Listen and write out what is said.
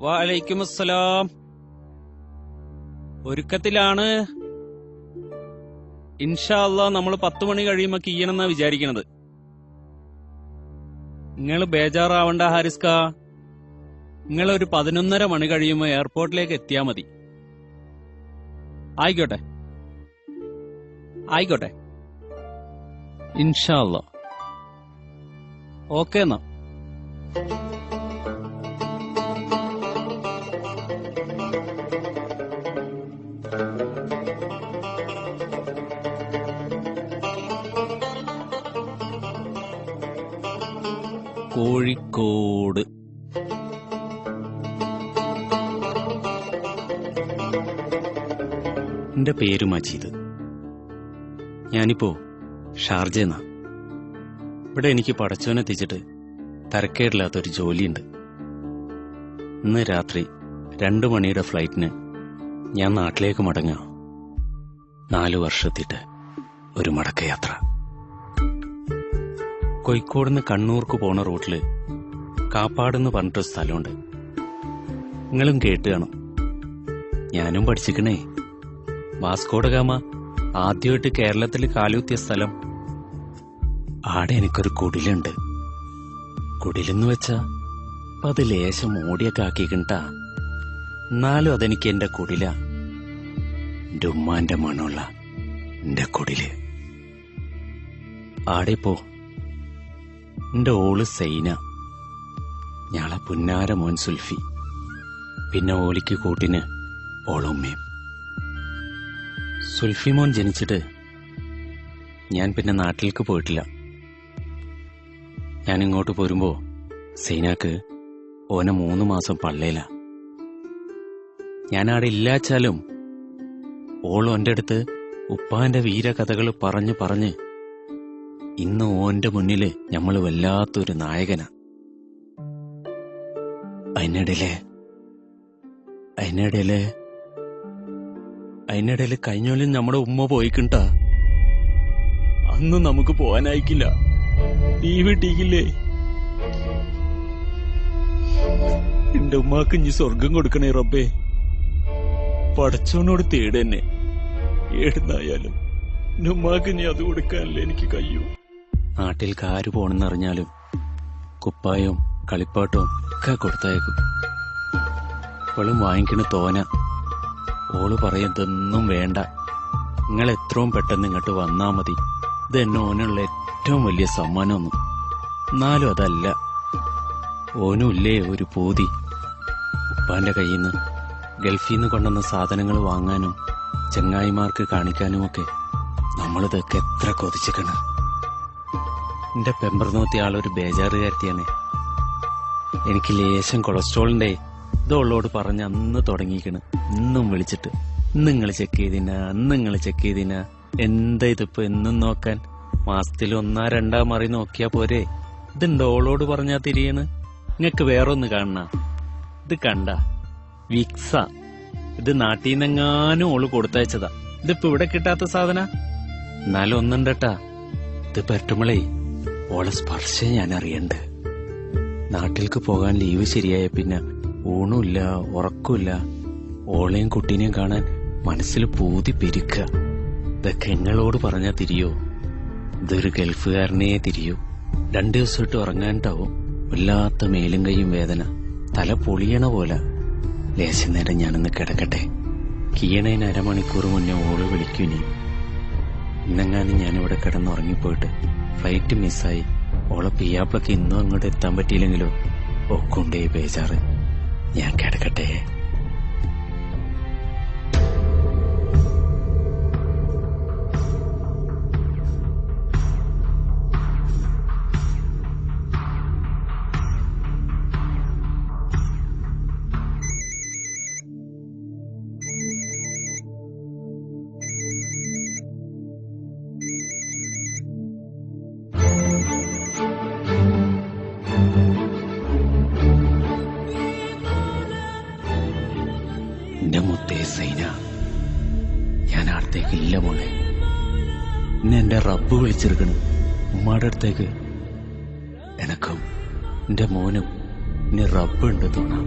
വഅലൈക്കും അസ്സലാം. ഒരുക്കത്തിലാണ്. ഇൻഷാ അല്ലാഹ് നമ്മൾ 10 മണി കഴിയുമ്പോ കീയണമെന്നാ വിചാരിക്കണത്. നിങ്ങൾ ബേജാറാവണ്ട ഹാരിസ്ക. നിങ്ങൾ ഒരു 11:30 മണി കഴിയുമ്പോ എയർപോർട്ടിലേക്ക് എത്തിയാ മതി. ആയിക്കോട്ടെ ആയിക്കോട്ടെ, ഇൻഷാ അല്ലാഹ്. ഓക്കെ എന്നാ. കോഴിക്കോട്. എന്റെ പേര് മജീദ്. ഞാനിപ്പോ ഷാർജെന്നാ. ഇവിടെ എനിക്ക് പടച്ചോനെത്തിച്ചിട്ട് തരക്കേടില്ലാത്തൊരു ജോലിയുണ്ട്. ഇന്ന് രാത്രി 2 മണിയുടെ ഫ്ലൈറ്റിന് ഞാൻ നാട്ടിലേക്ക് മടങ്ങുക. 4 വർഷത്തിട്ട് ഒരു മടക്കയാത്ര. കോഴിക്കോടുന്ന് കണ്ണൂർക്ക് പോണ റൂട്ടില് കാപ്പാടെന്ന് പറഞ്ഞിട്ടൊരു സ്ഥലമുണ്ട്. നിങ്ങളും കേട്ട് കാണും. ഞാനും പഠിച്ചിക്കണേ. വാസ്കോഡ ഗാമ ആദ്യമായിട്ട് കേരളത്തിൽ കാലുകുത്തിയ സ്ഥലം. ആടെ എനിക്കൊരു കുടിലുണ്ട്. കുടിലെന്ന് വെച്ചാ അത് ലേശം ഓടിയൊക്കെ ആക്കിക്കണ്ടാ. എന്നാലും അതെനിക്ക് എന്റെ കുടില. എന്റെ ഉമ്മാന്റെ മണമുള്ള എന്റെ കുടില്. ആടെ പോ. എന്റെ ഓള് സൈന, ഞാളെ പുന്നാര മോൻ സുൽഫി, പിന്നെ ഓലിക്ക് കൂട്ടിന് ഓളുമ്മയും. സുൽഫി മോൻ ജനിച്ചിട്ട് ഞാൻ പിന്നെ നാട്ടിലേക്ക് പോയിട്ടില്ല. ഞാൻ ഇങ്ങോട്ട് പോരുമ്പോ സൈനാക്ക് ഓനെ 3 മാസം പള്ളയില. ഞാനവിടെ ഇല്ലാച്ചാലും ഓളും എൻ്റെ അടുത്ത് ഉപ്പാന്റെ വീരകഥകൾ പറഞ്ഞു പറഞ്ഞ് ഇന്ന് ഓന്റെ മുന്നില് ഞമ്മള് വല്ലാത്തൊരു നായകനാ. അതിനിടയില് കഴിഞ്ഞോലും നമ്മുടെ ഉമ്മ പോയിക്കിണ്ട. അന്ന് നമുക്ക് പോവാനായിക്കില്ല. ലീവ് കിട്ടിയില്ലേ? എന്റെ ഉമ്മാക്ക് ഇനി സ്വർഗം കൊടുക്കണേ റബ്ബേ. പടച്ചോനോട് തേടന്നെ. ഏടുന്നായാലും എന്റെ ഉമ്മാക്ക് ഇനി അത് കൊടുക്കാനല്ലേ എനിക്ക് കഴിയൂ. നാട്ടിൽ കാര് പോണെന്നറിഞ്ഞാലും കുപ്പായവും കളിപ്പാട്ടവും ഒക്കെ കൊടുത്തയക്കും. ഇപ്പോഴും വാങ്ങിക്കണ തോന. ഓള് പറയുന്നതൊന്നും വേണ്ട, നിങ്ങൾ എത്രയും പെട്ടെന്ന് ഇങ്ങോട്ട് വന്നാ മതി. ഇത് എന്നെ ഓനുള്ള ഏറ്റവും വലിയ സമ്മാനമൊന്നും. എന്നാലും അതല്ല, ഓനും ഇല്ലേ ഒരു പൂതി. ഉപ്പാന്റെ കയ്യിൽ നിന്ന് ഗൾഫിൽ നിന്ന് കൊണ്ടുവന്ന സാധനങ്ങൾ വാങ്ങാനും ചങ്ങായിമാർക്ക് കാണിക്കാനുമൊക്കെ നമ്മളിതൊക്കെ എത്ര കൊതിച്ചിക്കണ. എന്റെ പെമ്പർനോത്തി ആളൊരു ബേജാറുകാരത്തിയാണ്. എനിക്ക് ലേശം കൊളസ്ട്രോളിന്റെ ഇതോളോട് പറഞ്ഞ് അന്ന് തുടങ്ങിക്കണ്. ഇന്നും വിളിച്ചിട്ട് ഇന്ന് നിങ്ങൾ ചെക്ക് ചെയ്തിനാ എന്താ ഇതിപ്പോ എന്നും നോക്കാൻ. മാസത്തിൽ 1-2 മറി നോക്കിയാ പോരെ. ഇതുണ്ട് ഓളോട് പറഞ്ഞാ തിരിയണ്. നിങ്ങക്ക് വേറൊന്ന് കാണണ. ഇത് കണ്ട വിക്സ. ഇത് നാട്ടിൽ നിന്നെങ്ങാനും ഓള് കൊടുത്തയച്ചതാ. ഇതിപ്പോ ഇവിടെ കിട്ടാത്ത സാധന. എന്നാലും ഒന്നുണ്ടട്ടാ, ഇത് പറ്റുമ്പളേ ഓളെ സ്പർശം ഞാൻ അറിയണ്ട്. നാട്ടിലേക്ക് പോകാൻ ലീവ് ശരിയായ പിന്നെ ഊണുമില്ല ഉറക്കുമില്ല. ഓളെയും കുട്ടീനെയും കാണാൻ മനസ്സിൽ പൂതി പെരുക്കുക. ഇതൊക്കെ നിങ്ങളോട് പറഞ്ഞാ തിരിയോ? ഇതൊരു ഗൾഫുകാരനെ തിരിയൂ. 2 ദിവസമായിട്ട് ഉറങ്ങാനിട്ടാവും. വല്ലാത്ത മേലും കൈയും വേദന, തല പൊളിയണ പോലെ. ലേശം നേരം ഞാനൊന്ന് കിടക്കട്ടെ. കീയണേന് 1/2 മണിക്കൂർ മുന്നേ ഓള് വിളിക്കൂനി. ഇന്നെങ്ങാനും ഞാനിവിടെ കിടന്നുറങ്ങിപ്പോയിട്ട് ഫ്ലൈറ്റ് മിസ്സായി ഓളെ പിയാപ്പിളക്ക് ഇന്നും അങ്ങോട്ട് എത്താൻ പറ്റിയില്ലെങ്കിലോ ഒക്കുണ്ടേ ബേജാറ്. ഞാൻ കിടക്കട്ടെ. എന്റെ മുത്തേ സൈന, ഞാൻ അടുത്തേക്കില്ല മോളെ. എന്നെ എന്റെ റബ്ബ് വിളിച്ചെടുക്കണം ഉമ്മാടെ അടുത്തേക്ക്. എനക്കും എന്റെ മോനും ഇനി റബ്ബുണ്ട് തോന്നാം.